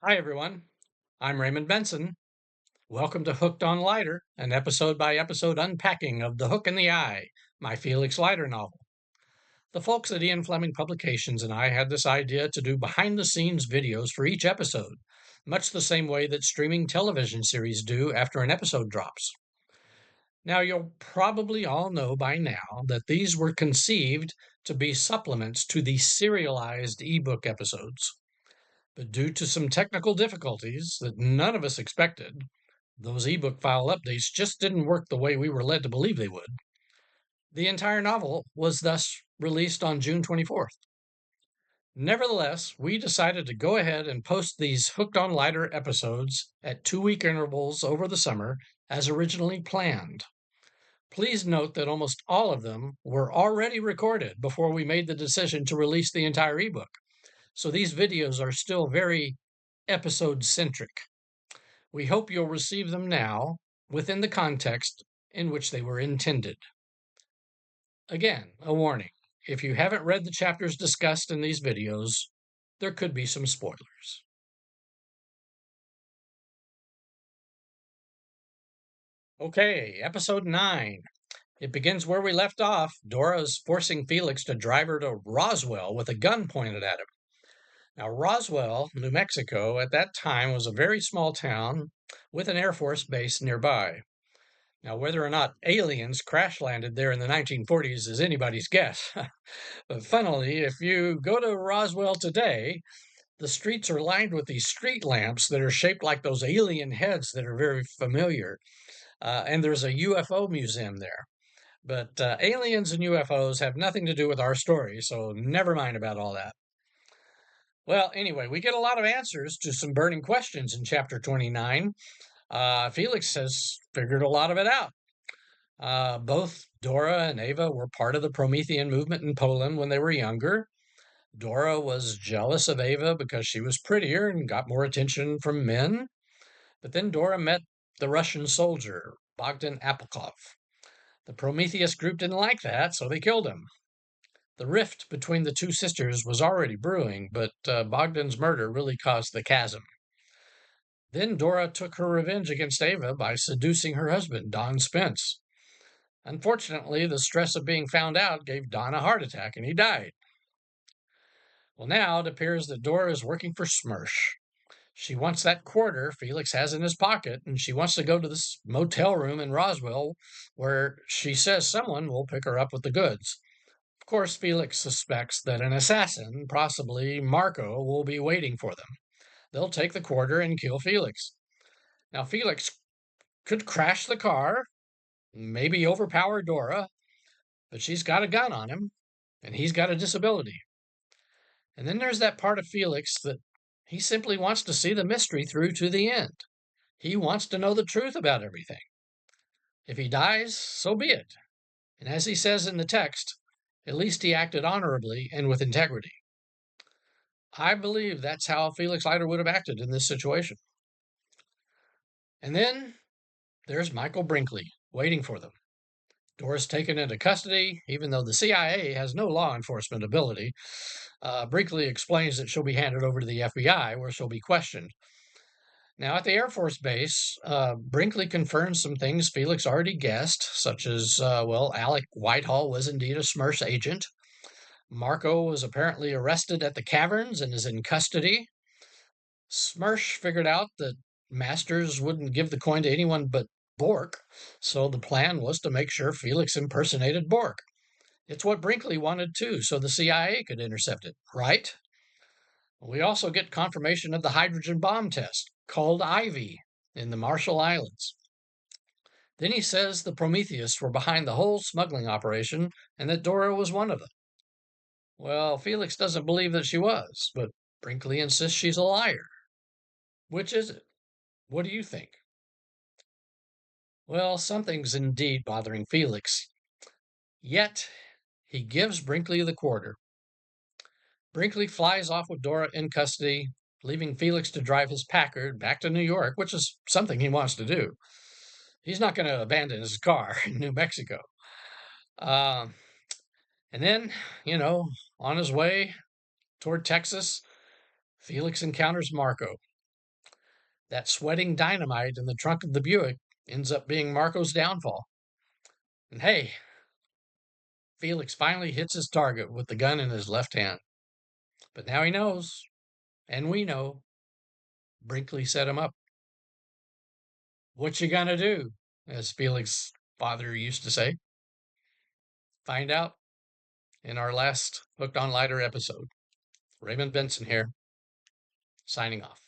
Hi, everyone. I'm Raymond Benson. Welcome to Hooked on Leiter, an episode by episode unpacking of The Hook in the Eye, my Felix Leiter novel. The folks at Ian Fleming Publications and I had this idea to do behind the scenes videos for each episode, much the same way that streaming television series do after an episode drops. Now, you'll probably all know by now that these were conceived to be supplements to the serialized ebook episodes. But due to some technical difficulties that none of us expected, those ebook file updates just didn't work the way we were led to believe they would. The entire novel was thus released on June 24th. Nevertheless, we decided to go ahead and post these Hooked on Lighter episodes at 2 week intervals over the summer as originally planned. Please note that almost all of them were already recorded before we made the decision to release the entire ebook. So these videos are still very episode centric. We hope you'll receive them now within the context in which they were intended. Again, a warning. If you haven't read the chapters discussed in these videos, there could be some spoilers. Okay, episode 9. It begins where we left off. Dora is forcing Felix to drive her to Roswell with a gun pointed at him. Now, Roswell, New Mexico, at that time was a very small town with an Air Force base nearby. Now, whether or not aliens crash landed there in the 1940s is anybody's guess. But funnily, if you go to Roswell today, the streets are lined with these street lamps that are shaped like those alien heads that are very familiar. And there's a UFO museum there. But aliens and UFOs have nothing to do with our story, so never mind about all that. Well, anyway, we get a lot of answers to some burning questions in chapter 29. Felix has figured a lot of it out. Both Dora and Ava were part of the Promethean movement in Poland when they were younger. Dora was jealous of Ava because she was prettier and got more attention from men. But then Dora met the Russian soldier, Bogdan Apokov. The Prometheus group didn't like that, so they killed him. The rift between the two sisters was already brewing, but Bogdan's murder really caused the chasm. Then Dora took her revenge against Ava by seducing her husband, Don Spence. Unfortunately, the stress of being found out gave Don a heart attack and he died. Well, now it appears that Dora is working for Smersh. She wants that quarter Felix has in his pocket, and she wants to go to this motel room in Roswell where she says someone will pick her up with the goods. Of course, Felix suspects that an assassin, possibly Marco, will be waiting for them. They'll take the quarter and kill Felix. Now, Felix could crash the car, maybe overpower Dora, but she's got a gun on him, and he's got a disability. And then there's that part of Felix that he simply wants to see the mystery through to the end. He wants to know the truth about everything. If he dies, so be it. And as he says in the text, at least he acted honorably and with integrity. I believe that's how Felix Leiter would have acted in this situation. And then there's Michael Brinkley waiting for them. Dora's taken into custody, even though the CIA has no law enforcement ability. Brinkley explains that she'll be handed over to the FBI, where she'll be questioned. Now, at the Air Force Base, Brinkley confirms some things Felix already guessed, such as, Alec Whitehall was indeed a Smersh agent. Marco was apparently arrested at the caverns and is in custody. Smersh figured out that Masters wouldn't give the coin to anyone but Bork, so the plan was to make sure Felix impersonated Bork. It's what Brinkley wanted too, so the CIA could intercept it, right? We also get confirmation of the hydrogen bomb test, called Ivy, in the Marshall Islands. Then he says the Prometheus were behind the whole smuggling operation and that Dora was one of them. Well, Felix doesn't believe that she was, but Brinkley insists she's a liar. Which is it? What do you think? Well, something's indeed bothering Felix. Yet, he gives Brinkley the quarter. Brinkley flies off with Dora in custody, leaving Felix to drive his Packard back to New York, which is something he wants to do. He's not going to abandon his car in New Mexico. Uh, and then, on his way toward Texas, Felix encounters Marco. That sweating dynamite in the trunk of the Buick ends up being Marco's downfall. And hey, Felix finally hits his target with the gun in his left hand. But now he knows, and we know, Brinkley set him up. What you gonna do? As Felix's father used to say. Find out in our last Hooked on Leiter episode. Raymond Benson here, signing off.